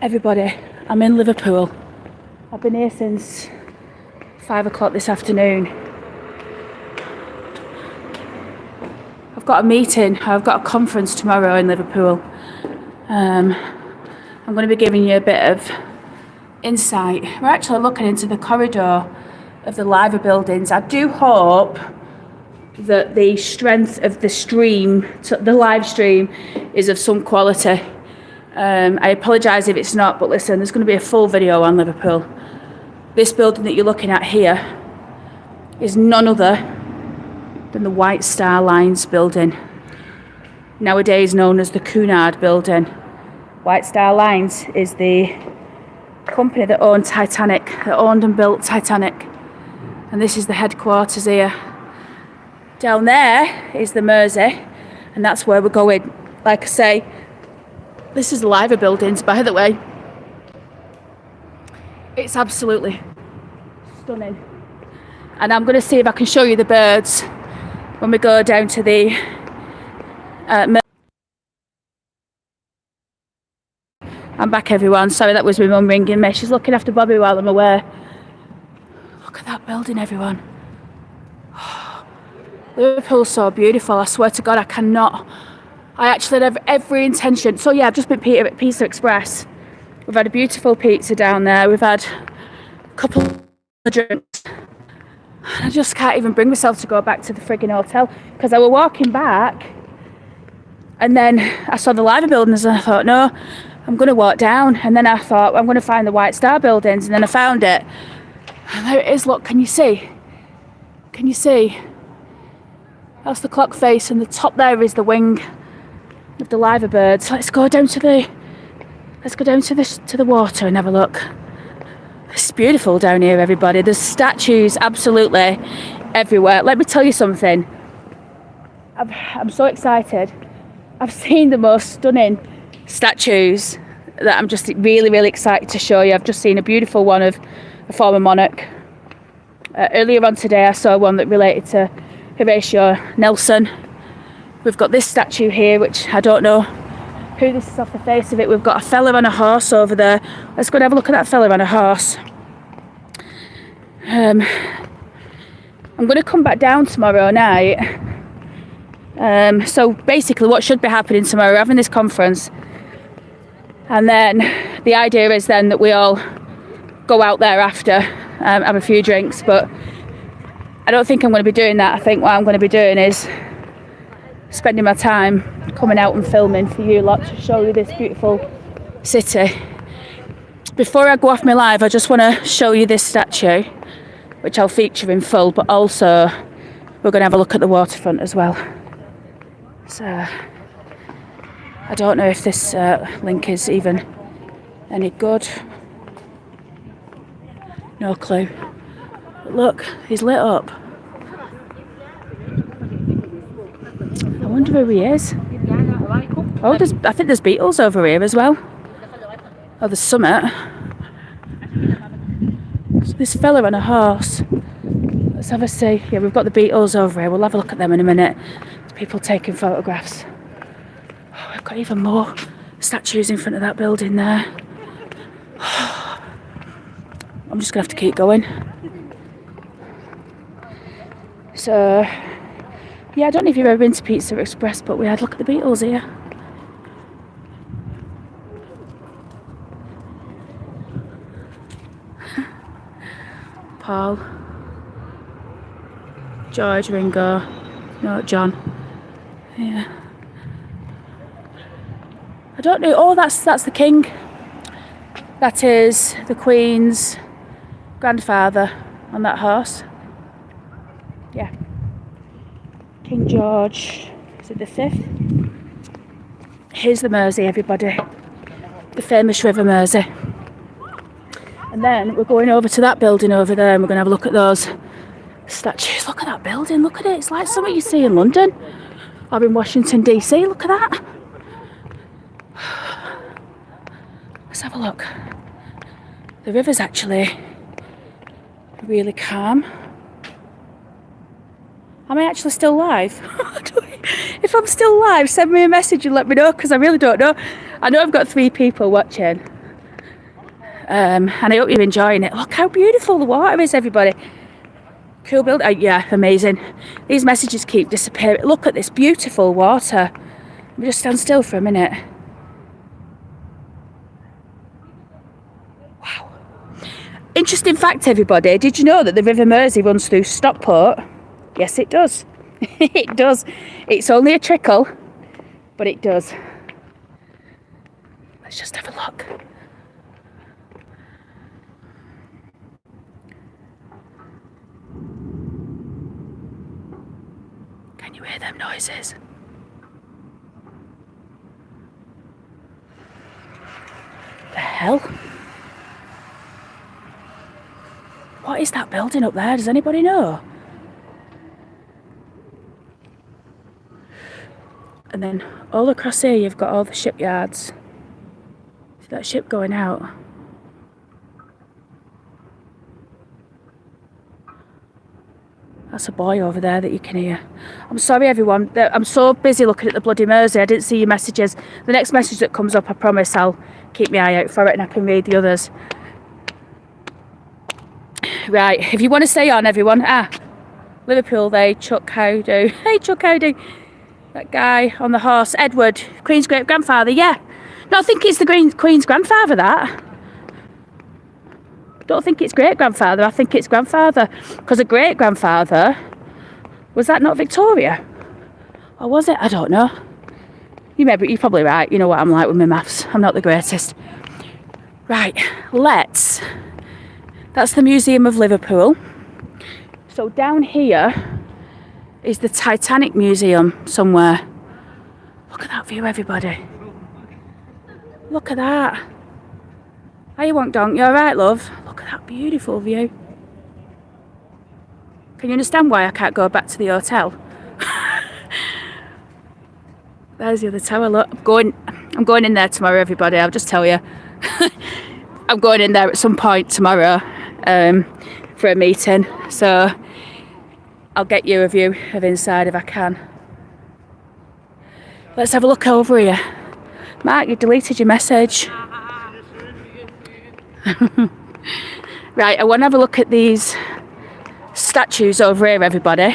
Everybody, I'm in Liverpool. I've been here since 5 o'clock this afternoon. I've got a meeting, I've got a conference tomorrow in Liverpool. I'm going to be giving you a bit of insight. We're actually looking into the corridor of the Liver buildings. I do hope that the strength of the stream, the live stream, is of some quality. I apologise if it's not, but listen, there's going to be a full video on Liverpool. This building that you're looking at here is none other than the White Star Lines building, nowadays known as the Cunard building. White Star Lines is the company that owned Titanic, that owned and built Titanic. And this is the headquarters here. Down there is the Mersey, and that's where we're going. Like I say, this is the Liver buildings, by the way. It's absolutely stunning. And I'm going to see if I can show you the birds when we go down to the I'm back, everyone. Sorry, that was my mum ringing me. She's looking after Bobby while I'm away. Look at that building, everyone. Liverpool's so beautiful. I swear to God, I actually have every intention. So yeah, I've just been at Pizza Express. We've had a beautiful pizza down there. We've had a couple of drinks. I just can't even bring myself to go back to the frigging hotel because I was walking back and then I saw the Liver buildings and I thought, no, I'm going to walk down. And then I thought, I'm going to find the White Star buildings, and then I found it. And there it is. Look, can you see? Can you see? That's the clock face, and the top there is the wing of the Liver birds. Let's go down to the water and have a look. It's beautiful down here, everybody. There's statues absolutely everywhere. Let me tell you something. I'm so excited. I've seen the most stunning statues that I'm just really, really excited to show you. I've just seen a beautiful one of a former monarch. Earlier on today, I saw one that related to Horatio Nelson. We've got this statue here, which I don't know who this is off the face of it. We've got a fella on a horse over there. Let's go and have a look at that fella on a horse. I'm going to come back down tomorrow night. So basically what should be happening tomorrow, we're having this conference, and then the idea is then that we all go out there after, have a few drinks, but I don't think I'm going to be doing that. I think what I'm going to be doing is spending my time coming out and filming for you lot to show you this beautiful city. Before I go off my live, I just want to show you this statue, which I'll feature in full, but also we're going to have a look at the waterfront as well. So I don't know if this link is even any good. No clue. But look, he's lit up. I wonder who he is. Oh, I think there's beetles over here as well. Oh, there's summit. So this fella on a horse. Let's have a see. Yeah, we've got the beetles over here. We'll have a look at them in a minute. There's people taking photographs. Oh, we've got even more statues in front of that building there. I'm just going to have to keep going. So, yeah, I don't know if you've ever been to Pizza Express, but we had a look at the beetles here. Paul, George, Ringo, no, John. Yeah. I don't know. Oh, that's the king. That is the Queen's grandfather on that horse. Yeah. King George, is it the 5th? Here's the Mersey, everybody. The famous River Mersey. And then we're going over to that building over there and we're going to have a look at those statues. Look at that building, look at it. It's like something you see in London or in Washington DC. Look at that. Let's have a look. The river's actually really calm. Am I actually still live? If I'm still live, send me a message and let me know, because I really don't know. I know I've got 3 people watching. And I hope you're enjoying it. Look how beautiful the water is, everybody. Cool build. Yeah, amazing. These messages keep disappearing. Look at this beautiful water. Let me just stand still for a minute. Wow. Interesting fact, everybody. Did you know that the River Mersey runs through Stockport? Yes, it does. It does. It's only a trickle, but it does. Let's just have a look. Can you hear them noises? The hell? What is that building up there? Does anybody know? And then all across here you've got all the shipyards. See that ship going out? That's a boy over there that you can hear. I'm sorry everyone, I'm so busy looking at the bloody Mersey, I didn't see your messages. The next message that comes up, I promise I'll keep my eye out for it and I can read the others. Right, if you want to stay on everyone. Liverpool, they Chuck how do. Hey Chuck how do. That guy on the horse, Edward, Queen's great grandfather, yeah. No, I think it's the Queen's grandfather, that. Don't think it's great grandfather, I think it's grandfather. Because a great grandfather, was that not Victoria? Or was it? I don't know. You're probably right. You know what I'm like with my maths. I'm not the greatest. Right, that's the Museum of Liverpool. So down here is the Titanic Museum somewhere. Look at that view, everybody. Look at that. How you want, Donk? You alright, love? Look at that beautiful view. Can you understand why I can't go back to the hotel? There's the other tower, look. I'm going in there tomorrow, everybody, I'll just tell you. I'm going in there at some point tomorrow for a meeting. So I'll get you a view of inside if I can. Let's have a look over here. Mark, you deleted your message. Right, I want to have a look at these statues over here, everybody.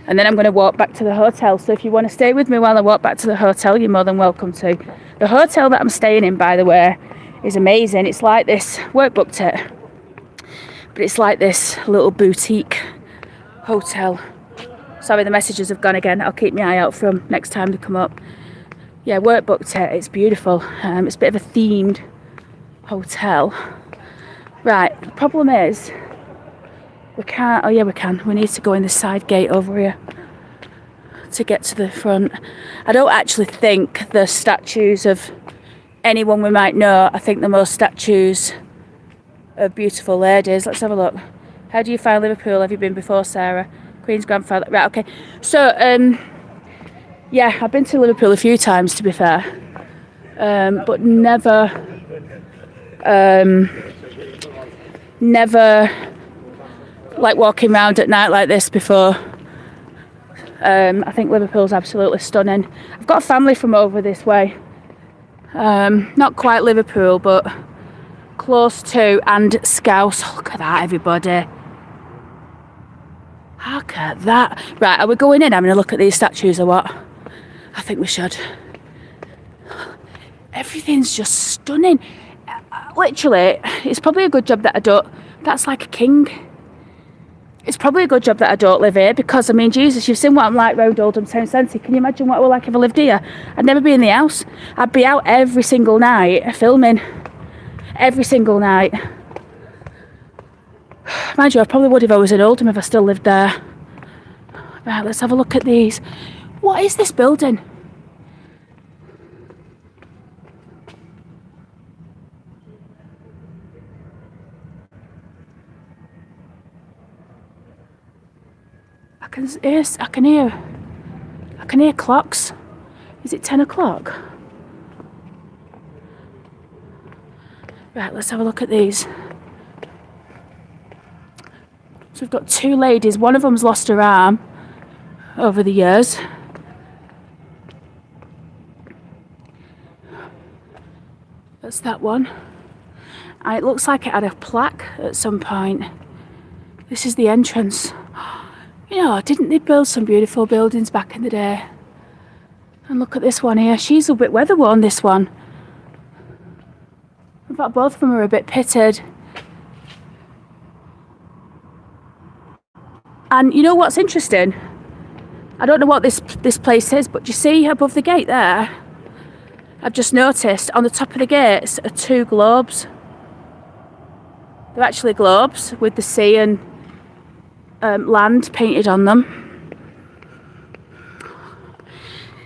And then I'm going to walk back to the hotel. So if you want to stay with me while I walk back to the hotel, you're more than welcome to. The hotel that I'm staying in, by the way, is amazing. It's like this, work booked it, but it's like this little boutique hotel. Sorry, the messages have gone again. I'll keep my eye out for them next time they come up. Yeah, work booked it. It's beautiful. It's a bit of a themed hotel. Right, the problem is we can't. Oh yeah, we can. We need to go in the side gate over here to get to the front. I don't actually think the statues of anyone we might know. I think the most statues of beautiful ladies. Let's have a look. How do you find Liverpool? Have you been before, Sarah? Queen's grandfather. Right, okay. So, yeah, I've been to Liverpool a few times, to be fair. But never like walking around at night like this before. I think Liverpool's absolutely stunning. I've got a family from over this way. Not quite Liverpool, but close to, and Scouse. Look at that, everybody. Look at that. Right, are we going in having a look at these statues or what? I think we should. Everything's just stunning. Literally, it's probably a good job that I don't... That's like a king. It's probably a good job that I don't live here because, I mean, Jesus, you've seen what I'm like round Oldham Town Centre. Can you imagine what I would like if I lived here? I'd never be in the house. I'd be out every single night filming. Every single night. Mind you, I probably would if I was in Oldham if I still lived there. Right, let's have a look at these. What is this building? I can hear clocks. Is it 10 o'clock? Right, let's have a look at these. So we've got two ladies. One of them's lost her arm over the years. That's that one. And it looks like it had a plaque at some point. This is the entrance. You know, didn't they build some beautiful buildings back in the day? And look at this one here. She's a bit weather worn, this one. In fact, both of them are a bit pitted. And you know what's interesting? I don't know what this place is, but do you see above the gate there? I've just noticed on the top of the gates are 2 globes. They're actually globes with the sea and land painted on them.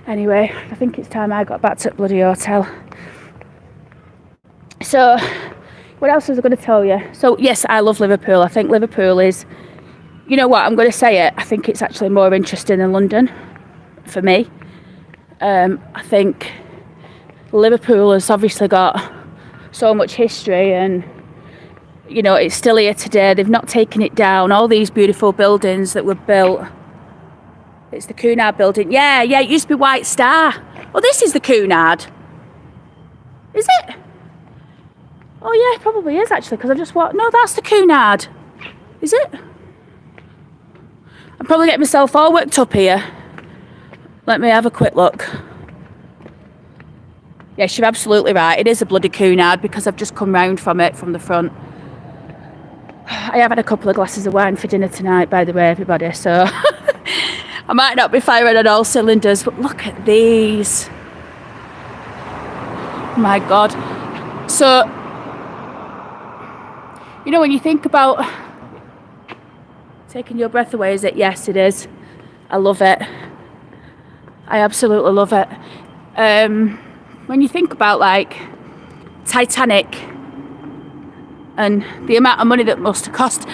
Anyway, I think it's time I got back to the bloody hotel. So, what else was I going to tell you? So, yes, I love Liverpool. I think Liverpool is, you know what, I'm going to say it. I think it's actually more interesting than London, for me. I think Liverpool has obviously got so much history and, you know, it's still here today. They've not taken it down. All these beautiful buildings that were built. It's the Cunard building. Yeah, it used to be White Star. Oh, this is the Cunard. Is it? Oh, yeah, it probably is, actually, because I just walked... No, that's the Cunard. Is it? I'm probably getting myself all worked up here. Let me have a quick look. Yes, you're absolutely right. It is a bloody Cunard because I've just come round from it, from the front. I have had a couple of glasses of wine for dinner tonight, by the way, everybody, so... I might not be firing on all cylinders, but look at these. My God. So, you know, when you think about taking your breath away, is it? Yes, it is. I love it. I absolutely love it. When you think about, like, Titanic and the amount of money that must have cost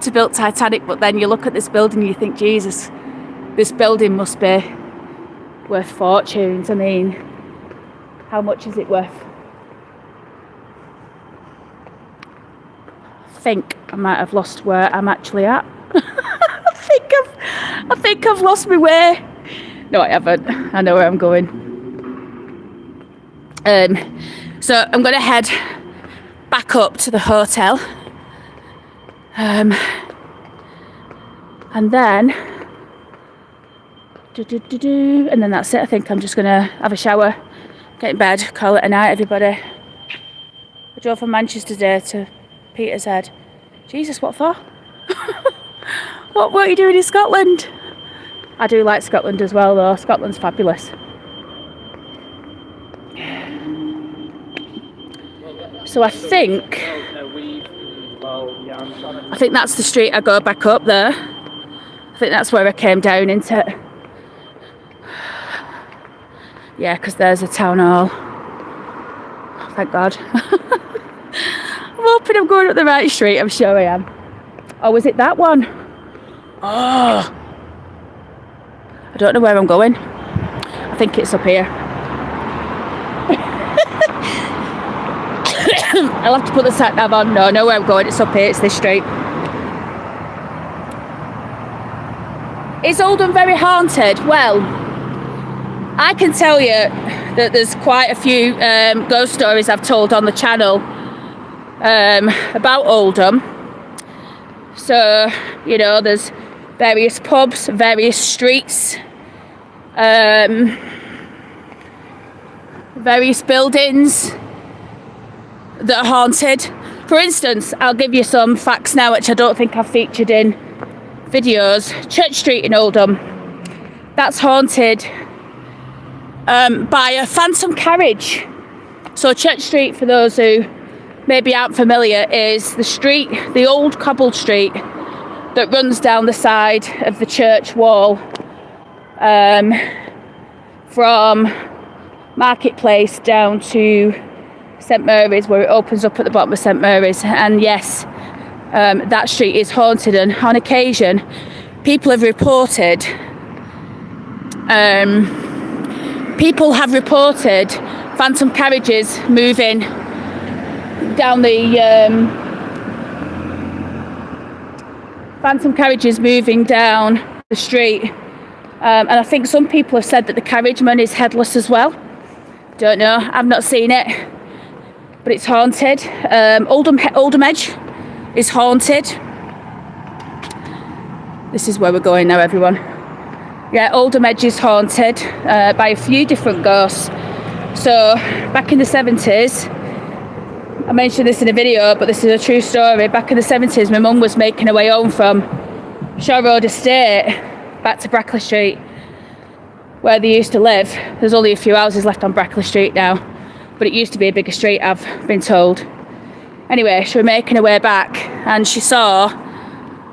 to build Titanic, but then you look at this building and you think, Jesus, this building must be worth fortunes. I mean, how much is it worth? I think I might have lost where I'm actually at. I think I've lost my way. No, I haven't. I know where I'm going. So I'm going to head back up to the hotel. And then... And then that's it. I think I'm just going to have a shower, get in bed, call it a night, everybody. I drove from Manchester today to Petershead. Jesus, what for? What are you doing in Scotland? I do like Scotland as well, though. Scotland's fabulous. So I think that's the street I go back up there. I think that's where I came down into. Yeah, because there's a town hall. Thank God. I'm hoping I'm going up the right street. I'm sure I am. Oh, was it that one? Oh. I don't know where I'm going. I think it's up here. I'll have to put the sat nav on. No, I know where I'm going. It's up here. It's this street. Is Oldham very haunted? Well, I can tell you that there's quite a few ghost stories I've told on the channel about Oldham. So, you know, there's various pubs, various streets, various buildings that are haunted. For instance, I'll give you some facts now which I don't think I've featured in videos. Church Street in Oldham, that's haunted by a phantom carriage. So Church Street, for those who maybe aren't familiar, is the street, the old cobbled street that runs down the side of the church wall from Marketplace down to St Mary's, where it opens up at the bottom of St Mary's. And yes, that street is haunted, and on occasion people have reported phantom carriages moving down the street, and I think some people have said that the carriageman is headless as well. Don't know, I've not seen it. but it's haunted. Oldham Edge is haunted. This is where we're going now, everyone. Yeah, Oldham Edge is haunted by a few different ghosts. So back in the 70s, I mentioned this in a video, but this is a true story. Back in the 70s, my mum was making her way home from Shore Road Estate back to Brackley Street, where they used to live. There's only a few houses left on Brackley Street now, but it used to be a bigger street, I've been told. Anyway, she was making her way back and she saw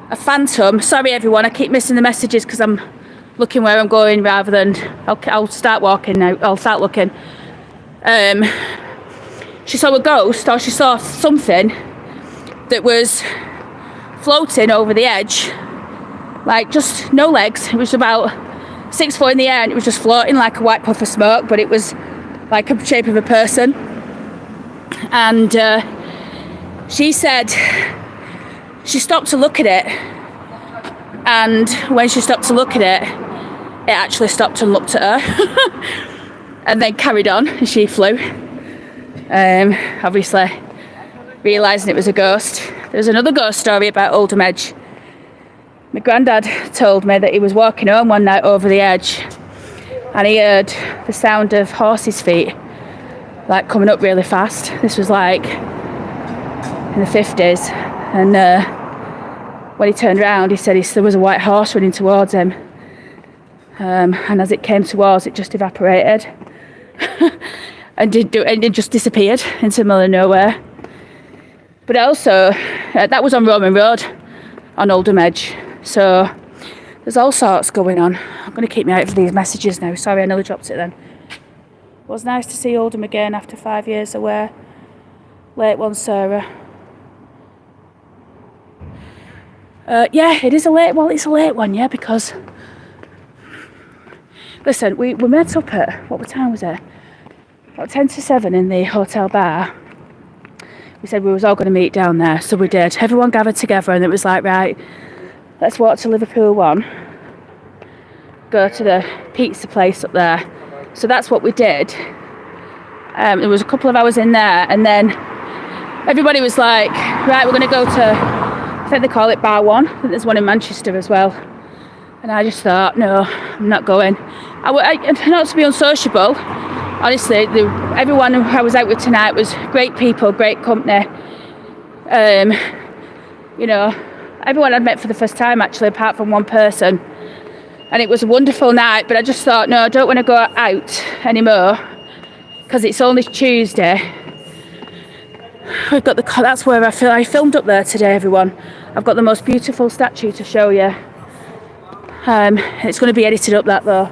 a phantom. Sorry everyone, I keep missing the messages because I'm looking where I'm going rather than I'll start walking now. I'll start looking. She saw a ghost, or she saw something that was floating over the edge, like just no legs. It was about 6 foot in the air and it was just floating like a white puff of smoke, but it was like the shape of a person. And she said she stopped to look at it, and when she stopped to look at it, it actually stopped and looked at her and then carried on and she flew. Obviously realising it was a ghost. There's another ghost story about Oldham Edge. My granddad told me that he was walking home one night over the edge and he heard the sound of horses' feet, like coming up really fast. This was like in the 50s, and when he turned around he said there was a white horse running towards him, and as it came towards, it just evaporated and it just disappeared into the middle of nowhere. But also that was on Roman Road on Oldham Edge, so there's all sorts going on. I'm going to keep me out for these messages now. Sorry, I nearly dropped it then. It was nice to see Oldham again after 5 years away. Late one, Sarah. Yeah, it is a late one. It's a late one, yeah, because listen, we met up at, what time was it? About 10 to 7 in the hotel bar. We said we was all going to meet down there, so we did. Everyone gathered together and it was like, right, let's walk to Liverpool 1, go to the pizza place up there. So that's what we did. There was a couple of hours in there, and then everybody was like, right, we're going to go to, I think they call it Bar 1. I think there's one in Manchester as well. And I just thought, no, I'm not going. Not to be unsociable. Honestly, everyone who I was out with tonight was great people, great company. You know, everyone I'd met for the first time, actually, apart from one person. And it was a wonderful night, but I just thought, no, I don't want to go out anymore because it's only Tuesday. We've got that's where I filmed up there today, everyone. I've got the most beautiful statue to show you. It's going to be edited up, that though.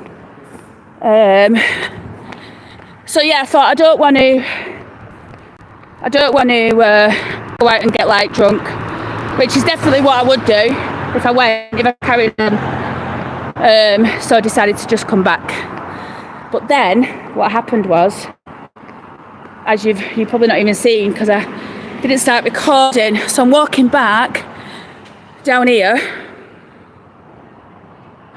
So yeah, I thought I don't want to go out and get like drunk, which is definitely what I would do if I carried on. So I decided to just come back. But then what happened was, as you've probably not even seen because I didn't start recording, so I'm walking back down here.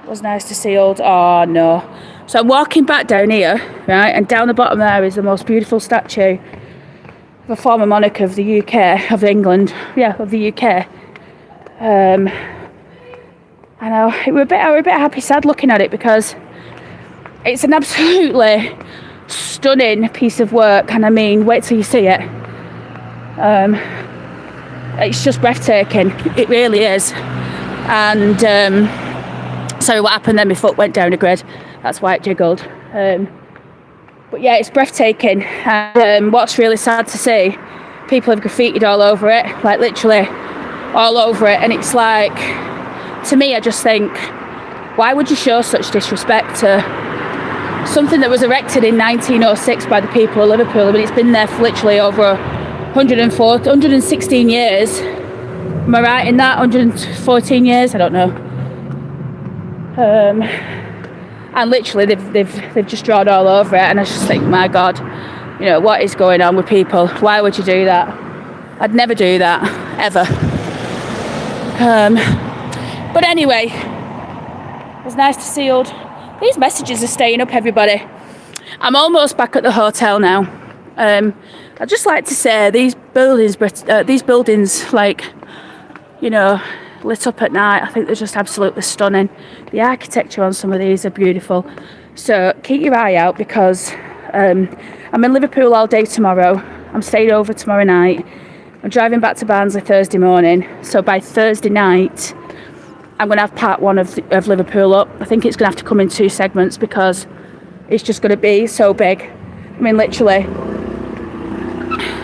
It was nice to see oh no. So I'm walking back down here, right, and down the bottom there is the most beautiful statue of a former monarch of the UK, of England, yeah, of the UK. I know, I was a bit happy, sad looking at it because it's an absolutely stunning piece of work, and I mean, wait till you see it. It's just breathtaking, it really is. And sorry, what happened then? My foot went down a grid. That's why it jiggled. But yeah, it's breathtaking. And what's really sad to see, people have graffitied all over it, like literally all over it. And it's like, to me, I just think, why would you show such disrespect to something that was erected in 1906 by the people of Liverpool? I mean, it's been there for literally over 116 years. Am I right in that? 114 years? I don't know. And literally they've just drawn all over it, and I just think, my God, you know, what is going on with people? Why would you do that? I'd never do that, ever. But anyway, it was nice to see these messages are staying up, everybody. I'm almost back at the hotel now. I I'd just like to say these buildings, like, you know, lit up at night, I think they're just absolutely stunning. The architecture on some of these are beautiful. So keep your eye out, because I'm in Liverpool all day tomorrow. I'm staying over tomorrow night. I'm driving back to Barnsley Thursday morning. So by Thursday night, I'm going to have part one of Liverpool up. I think it's going to have to come in 2 segments because it's just going to be so big. I mean, literally.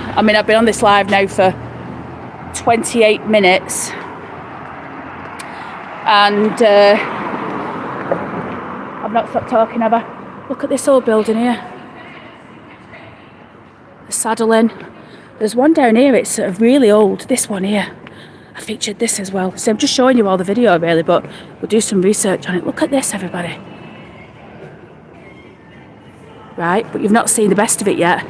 I mean, I've been on this live now for 28 minutes. And I've not stopped talking, have I? Look at this old building here. The Saddle Inn. There's one down here, it's sort of really old. This one here. I featured this as well. So I'm just showing you all the video really, but we'll do some research on it. Look at this, everybody. Right, but you've not seen the best of it yet.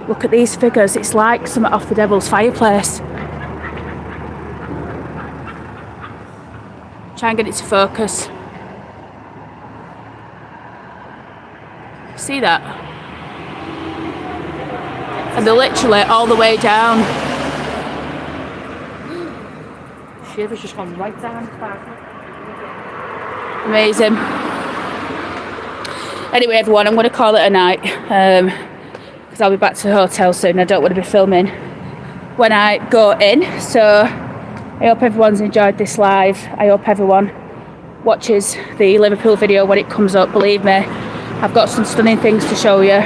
Look at these figures. It's like something off the Devil's Fireplace. Try and get it to focus. See that? And they're literally all the way down. Shiver's just gone right down. Amazing. Anyway, everyone, I'm going to call it a night, because I'll be back to the hotel soon. I don't want to be filming when I go in. So I hope everyone's enjoyed this live. I hope everyone watches the Liverpool video when it comes up. Believe me, I've got some stunning things to show you.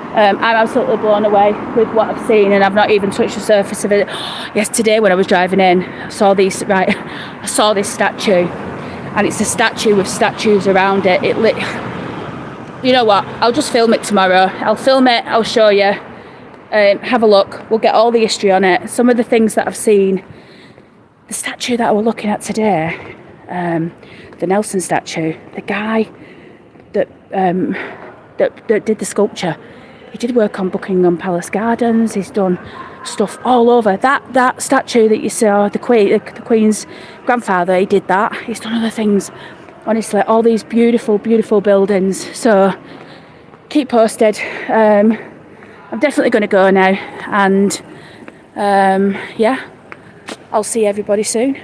I'm absolutely blown away with what I've seen, and I've not even touched the surface of it. Yesterday when I was driving in, I saw this statue, and it's a statue with statues around it. You know what, I'll just film it tomorrow. I'll film it, I'll show you, have a look, we'll get all the history on it. Some of the things that I've seen, the statue that we're looking at today, the Nelson statue, the guy that did the sculpture, he did work on Buckingham Palace Gardens. He's done stuff all over. That statue that you saw, the Queen's grandfather, he did that. He's done other things. Honestly, all these beautiful, beautiful buildings. So keep posted. I'm definitely going to go now. And yeah, I'll see everybody soon.